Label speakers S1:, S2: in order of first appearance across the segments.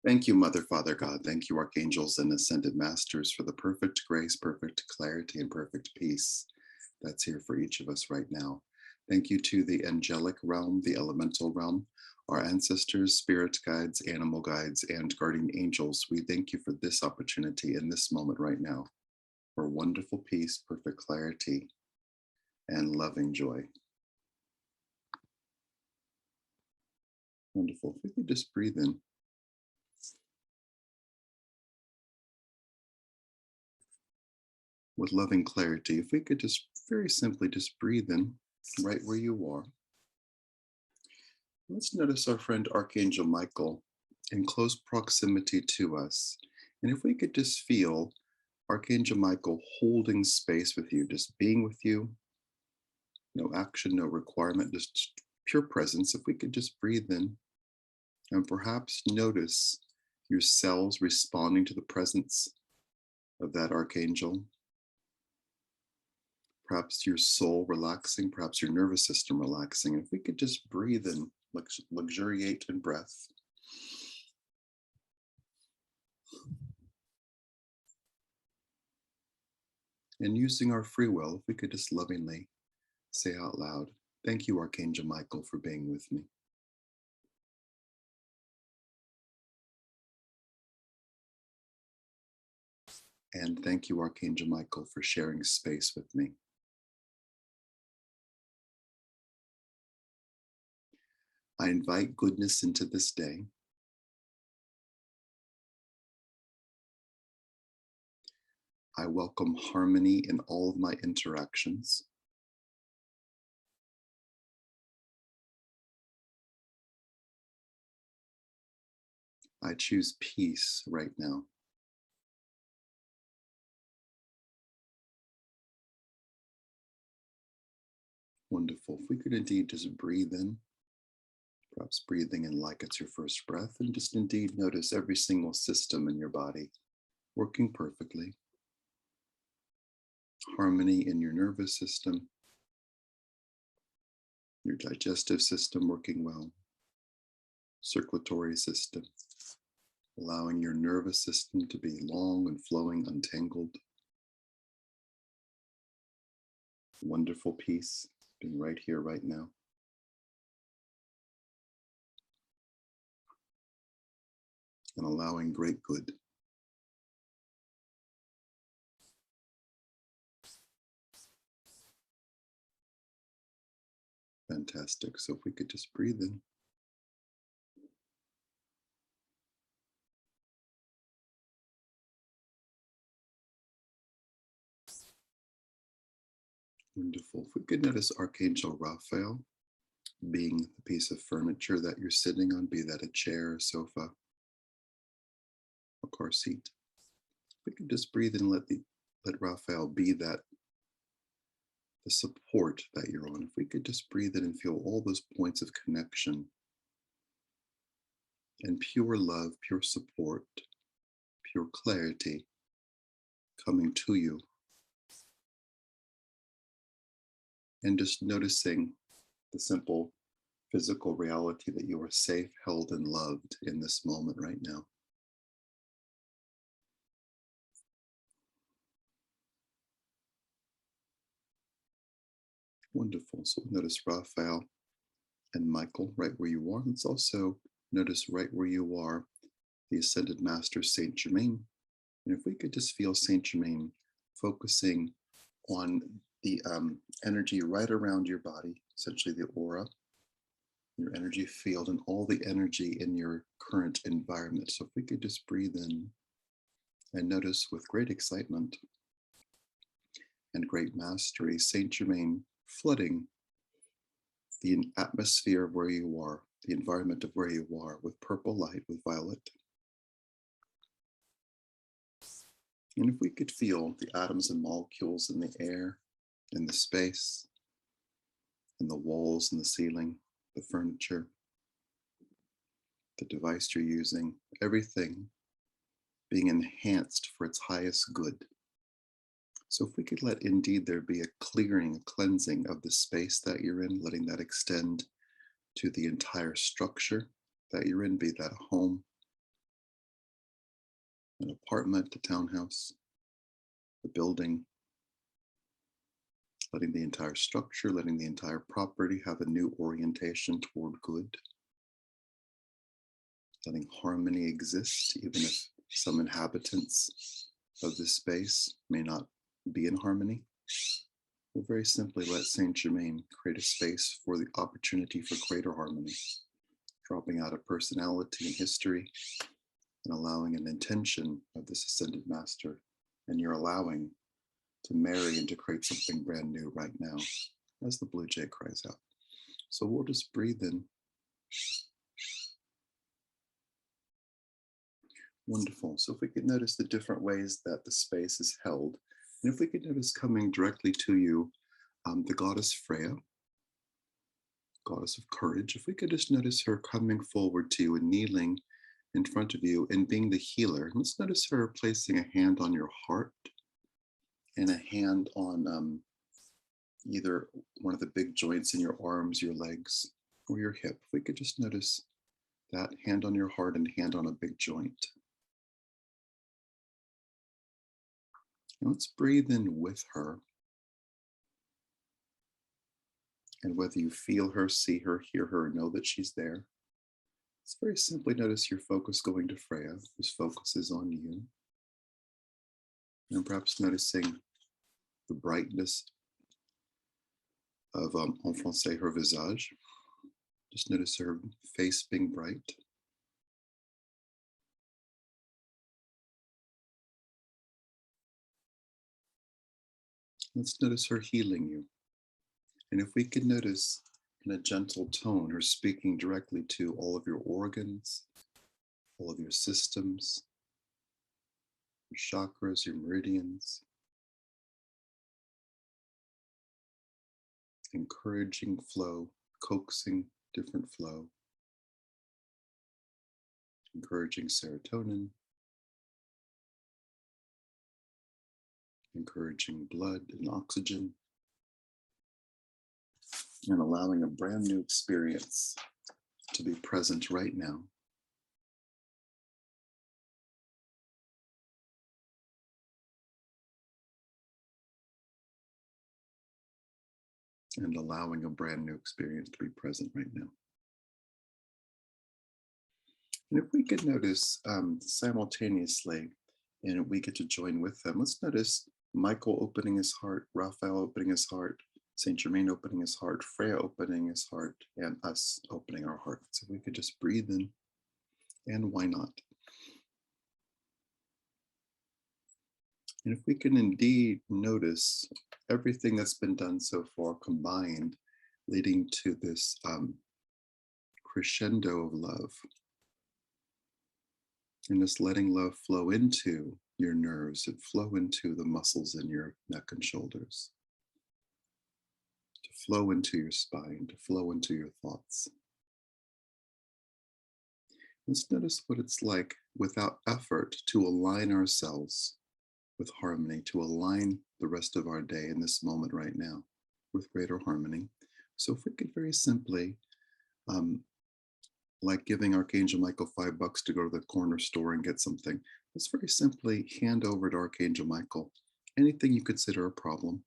S1: Thank you, Mother, Father, God. Thank you, archangels and ascended masters, for the perfect grace, perfect clarity, and perfect peace that's here for each of us right now. Thank you to the angelic realm, the elemental realm, our ancestors, spirit guides, animal guides, and guardian angels. We thank you for this opportunity in this moment right now for wonderful peace, perfect clarity, and loving joy. Wonderful. If we could just breathe in. With loving clarity, if we could just very simply just breathe in right where you are. Let's notice our friend Archangel Michael in close proximity to us. And if we could just feel Archangel Michael holding space with you, just being with you, no action, no requirement, just pure presence. If we could just breathe in and perhaps notice your cells responding to the presence of that Archangel, perhaps your soul relaxing, perhaps your nervous system relaxing. If we could just breathe in, luxuriate in breath. And using our free will, if we could just lovingly say out loud, thank you, Archangel Michael, for being with me. And thank you, Archangel Michael, for sharing space with me. I invite goodness into this day. I welcome harmony in all of my interactions. I choose peace right now. Wonderful. If we could indeed just breathe in, perhaps breathing in like it's your first breath, and just indeed notice every single system in your body working perfectly. Harmony in your nervous system, your digestive system working well, circulatory system, allowing your nervous system to be long and flowing, untangled. Wonderful peace being right here, right now. And allowing great good. Fantastic. So if we could just breathe in. Wonderful. If we could notice Archangel Raphael being the piece of furniture that you're sitting on, be that a chair, a sofa, a car seat. We could just breathe in and let Raphael be that the support that you're on. If we could just breathe in and feel all those points of connection and pure love, pure support, pure clarity coming to you. And just noticing the simple physical reality that you are safe, held, and loved in this moment right now. Wonderful. So notice Raphael and Michael right where you are. Let's also notice right where you are the Ascended Master Saint Germain. And if we could just feel Saint Germain focusing on the energy right around your body, essentially the aura, your energy field, and all the energy in your current environment. So if we could just breathe in and notice with great excitement and great mastery, Saint Germain flooding the atmosphere of where you are, the environment of where you are with purple light, with violet. And if we could feel the atoms and molecules in the air, in the space, in the walls, in the ceiling, the furniture, the device you're using, everything being enhanced for its highest good. So if we could let indeed there be a clearing, a cleansing of the space that you're in, letting that extend to the entire structure that you're in, be that a home, an apartment, a townhouse, a building, letting the entire structure, letting the entire property have a new orientation toward good, letting harmony exist, even if some inhabitants of this space may not be in harmony. We'll very simply let Saint Germain create a space for the opportunity for greater harmony, dropping out of personality and history and allowing an intention of this ascended master. And you're allowing to marry and to create something brand new right now, as the blue jay cries out. So we'll just breathe in. Wonderful. So if we could notice the different ways that the space is held, and if we could notice coming directly to you, the goddess Freya, goddess of courage, if we could just notice her coming forward to you and kneeling in front of you and being the healer. Let's notice her placing a hand on your heart and a hand on either one of the big joints in your arms, your legs, or your hip. If we could just notice that hand on your heart and hand on a big joint. And let's breathe in with her. And whether you feel her, see her, hear her, know that she's there, let's very simply notice your focus going to Freya, whose focus is on you. And perhaps noticing the brightness of, en français, her visage. Just notice her face being bright. Let's notice her healing you. And if we could notice in a gentle tone, her speaking directly to all of your organs, all of your systems, your chakras, your meridians, encouraging flow, coaxing different flow, encouraging serotonin, encouraging blood and oxygen, and allowing a brand new experience to be present right now. And allowing a brand new experience to be present right now. And if we could notice simultaneously, and we get to join with them, let's notice Michael opening his heart, Raphael opening his heart, Saint Germain opening his heart, Freya opening his heart, and us opening our hearts. So we could just breathe in, and why not? And if we can indeed notice everything that's been done so far combined, leading to this crescendo of love, and just letting love flow into your nerves and flow into the muscles in your neck and shoulders, to flow into your spine, to flow into your thoughts. Let's notice what it's like without effort to align ourselves with harmony, to align the rest of our day in this moment right now with greater harmony. So if we could very simply, like giving Archangel Michael $5 to go to the corner store and get something, let's very simply hand over to Archangel Michael anything you consider a problem.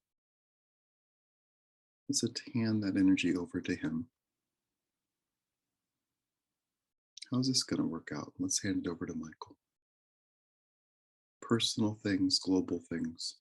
S1: Let's hand that energy over to him. How's this going to work out? Let's hand it over to Michael. Personal things, global things.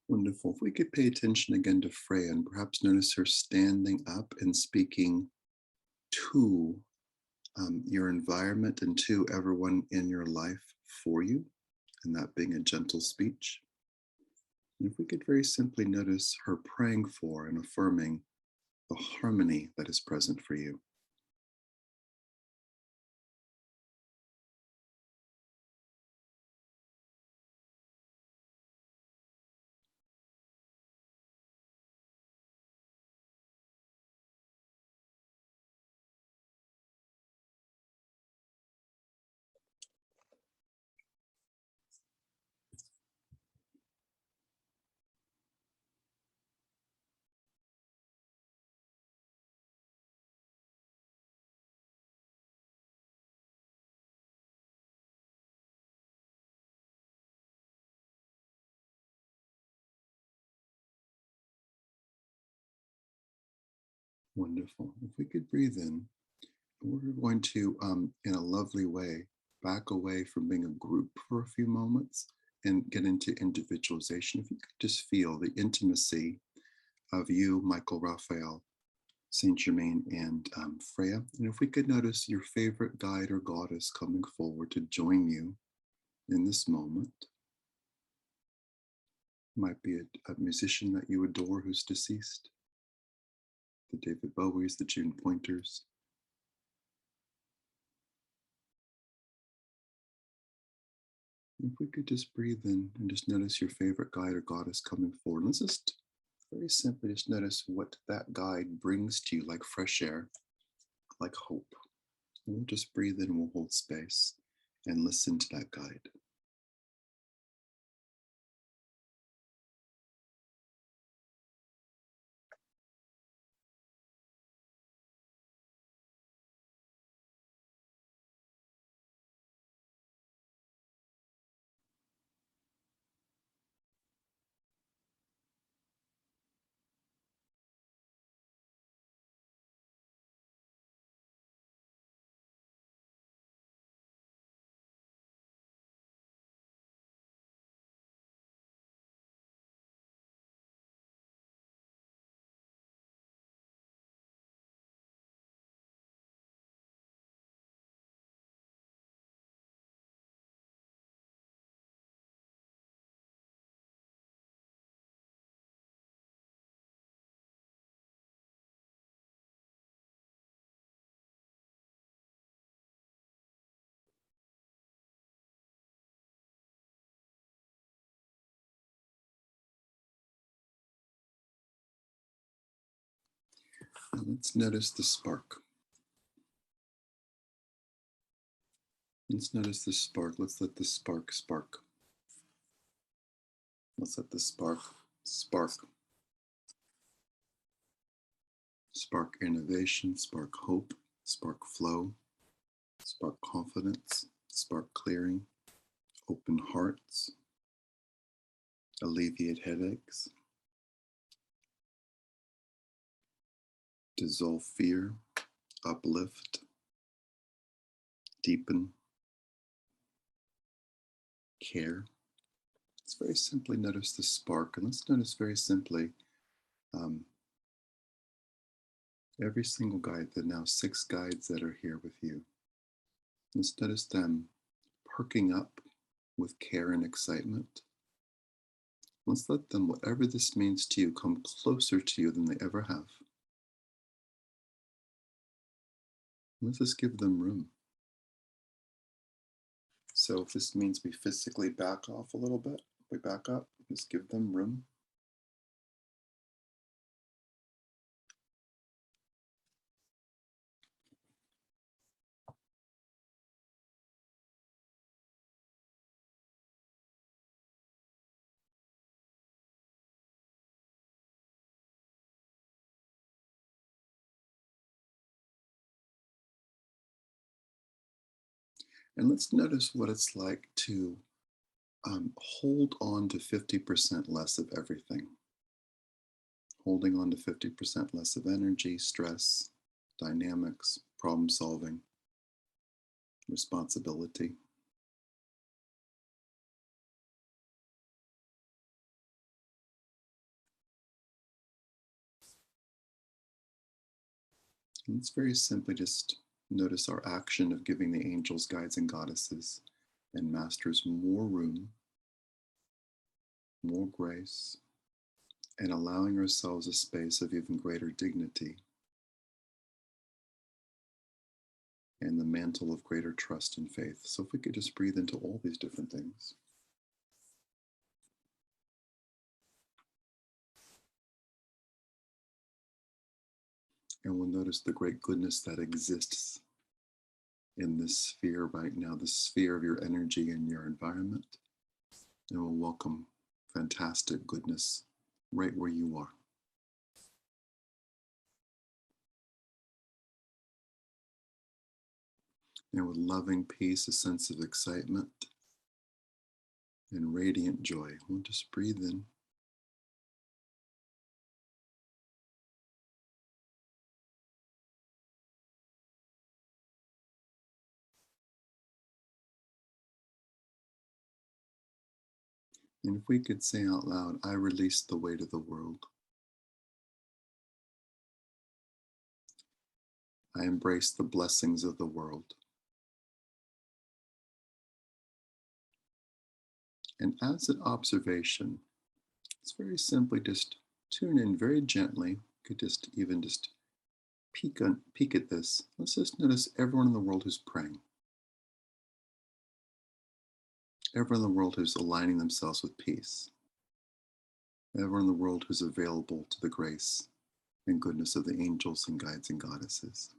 S1: Wonderful. If we could pay attention again to Freya and perhaps notice her standing up and speaking to your environment and to everyone in your life for you, and that being a gentle speech. And if we could very simply notice her praying for and affirming the harmony that is present for you. Wonderful. If we could breathe in, we're going to, in a lovely way, back away from being a group for a few moments and get into individualization. If you could just feel the intimacy of you, Michael Raphael, Saint Germain, and Freya. And if we could notice your favorite guide or goddess coming forward to join you in this moment. Might be a musician that you adore who's deceased. The David Bowies, the June Pointers. If we could just breathe in and just notice your favorite guide or goddess coming forward. Let's just very simply just notice what that guide brings to you, like fresh air, like hope. And we'll just breathe in and we'll hold space and listen to that guide. Now let's notice the spark. Let's notice the spark. Let's let the spark spark. Let's let the spark spark. Spark innovation, spark hope, spark flow, spark confidence, spark clearing, open hearts, alleviate headaches, dissolve fear, uplift, deepen, care. Let's very simply notice the spark, and let's notice very simply every single guide, the now 6 guides that are here with you. Let's notice them perking up with care and excitement. Let's let them, whatever this means to you, come closer to you than they ever have. Let's just give them room. So if this means we physically back off a little bit, we back up, just give them room. And let's notice what it's like to hold on to 50% less of everything. Holding on to 50% less of energy, stress, dynamics, problem solving, responsibility. And it's very simply just notice our action of giving the angels, guides, and goddesses and masters more room, more grace, and allowing ourselves a space of even greater dignity and the mantle of greater trust and faith. So if we could just breathe into all these different things. And we'll notice the great goodness that exists in this sphere right now, the sphere of your energy and your environment. And we'll welcome fantastic goodness right where you are. And with loving peace, a sense of excitement and radiant joy, we'll just breathe in. And if we could say out loud, I release the weight of the world. I embrace the blessings of the world. And as an observation, it's very simply just tune in very gently. You could just even just peek at this. Let's just notice everyone in the world who's praying. Everyone in the world who's aligning themselves with peace. Everyone in the world who's available to the grace and goodness of the angels and guides and goddesses.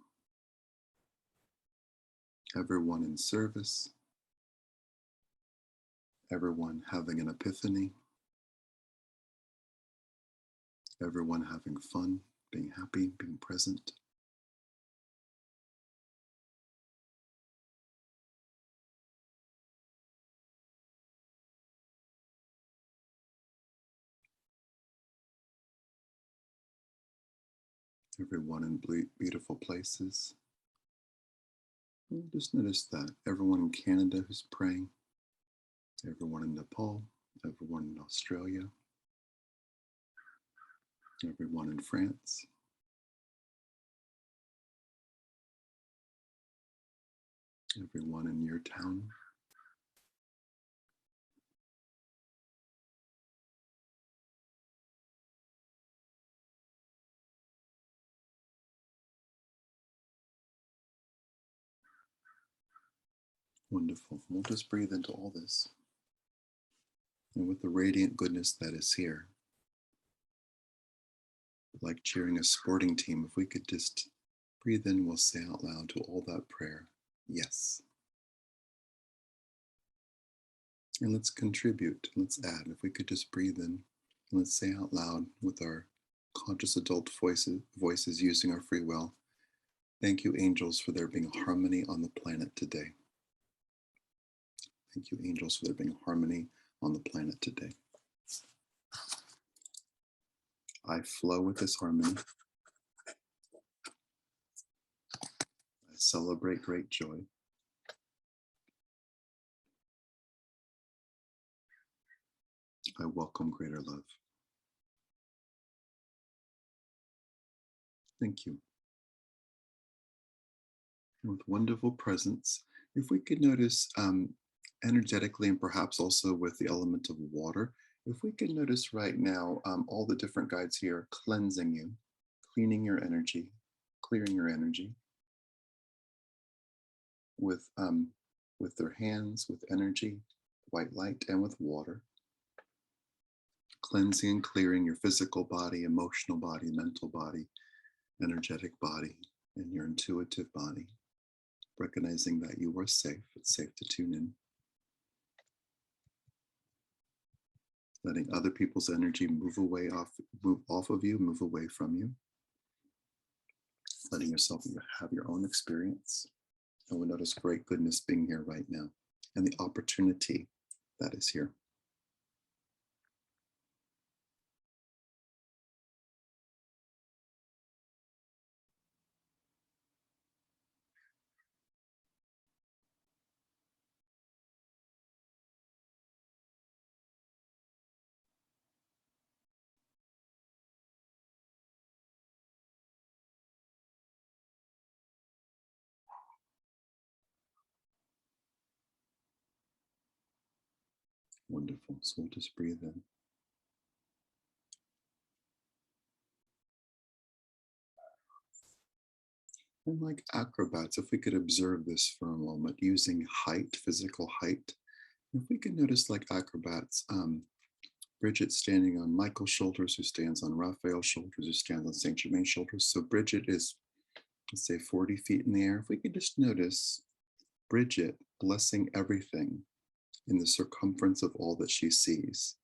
S1: Everyone in service. Everyone having an epiphany. Everyone having fun, being happy, being present. Everyone in beautiful places. And just notice that everyone in Canada who's praying, everyone in Nepal, everyone in Australia, everyone in France, everyone in your town. Wonderful. We'll just breathe into all this. And with the radiant goodness that is here, like cheering a sporting team, if we could just breathe in, we'll say out loud to all that prayer, yes. And let's contribute, let's add. If we could just breathe in, and let's say out loud with our conscious adult voices using our free will, thank you, angels, for there being harmony on the planet today. Thank you, angels, for there being harmony on the planet today. I flow with this harmony. I celebrate great joy. I welcome greater love. Thank you. And with wonderful presence, if we could notice energetically and perhaps also with the element of water, if we could notice right now all the different guides here cleansing you, cleaning your energy, clearing your energy with their hands, with energy, white light, and with water. Cleansing and clearing your physical body, emotional body, mental body, energetic body, and your intuitive body. Recognizing that you are safe, it's safe to tune in. Letting other people's energy move off of you, move away from you. Letting yourself have your own experience. And we notice great goodness being here right now and the opportunity that is here. Wonderful. So we'll just breathe in. And like acrobats, if we could observe this for a moment using height, physical height, if we could notice like acrobats, Bridget standing on Michael's shoulders, who stands on Raphael's shoulders, who stands on Saint Germain's shoulders. So Bridget is, let's say, 40 feet in the air. If we could just notice Bridget blessing everything in the circumference of all that she sees,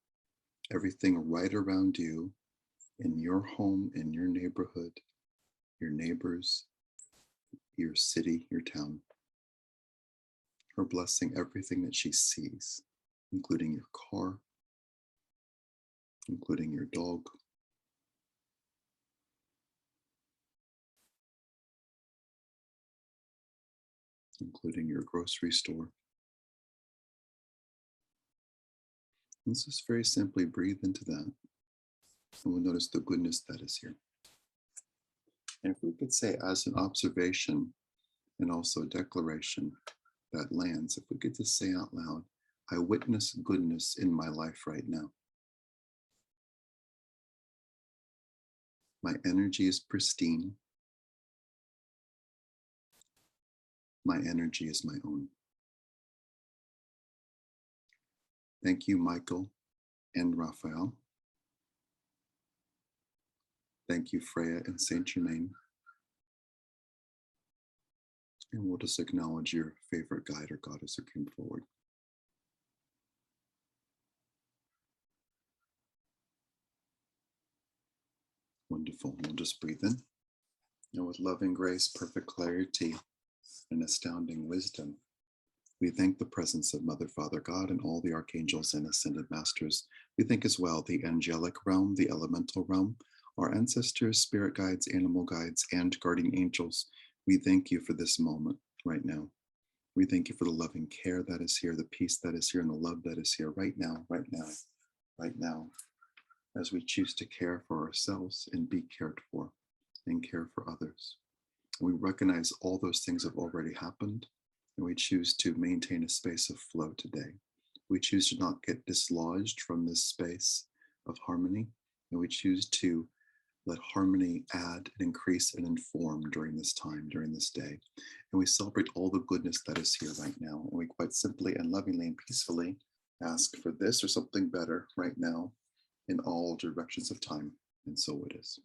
S1: everything right around you, in your home, in your neighborhood, your neighbors, your city, your town. Her blessing everything that she sees, including your car, including your dog, including your grocery store. Let's just very simply breathe into that, and we'll notice the goodness that is here. And if we could say, as an observation and also a declaration that lands, if we could just say out loud, I witness goodness in my life right now. My energy is pristine. My energy is my own. Thank you, Michael and Raphael. Thank you, Freya and Saint Germain. And we'll just acknowledge your favorite guide or goddess who came forward. Wonderful. We'll just breathe in. And with loving grace, perfect clarity, and astounding wisdom, we thank the presence of Mother, Father, God, and all the archangels and ascended masters. We thank as well the angelic realm, the elemental realm, our ancestors, spirit guides, animal guides, and guardian angels. We thank you for this moment right now. We thank you for the loving care that is here, the peace that is here, and the love that is here right now, right now, right now, as we choose to care for ourselves and be cared for and care for others. We recognize all those things have already happened, and we choose to maintain a space of flow today. We choose to not get dislodged from this space of harmony, and we choose to let harmony add and increase and inform during this time, during this day. And we celebrate all the goodness that is here right now. And we quite simply and lovingly and peacefully ask for this or something better right now in all directions of time. And so it is.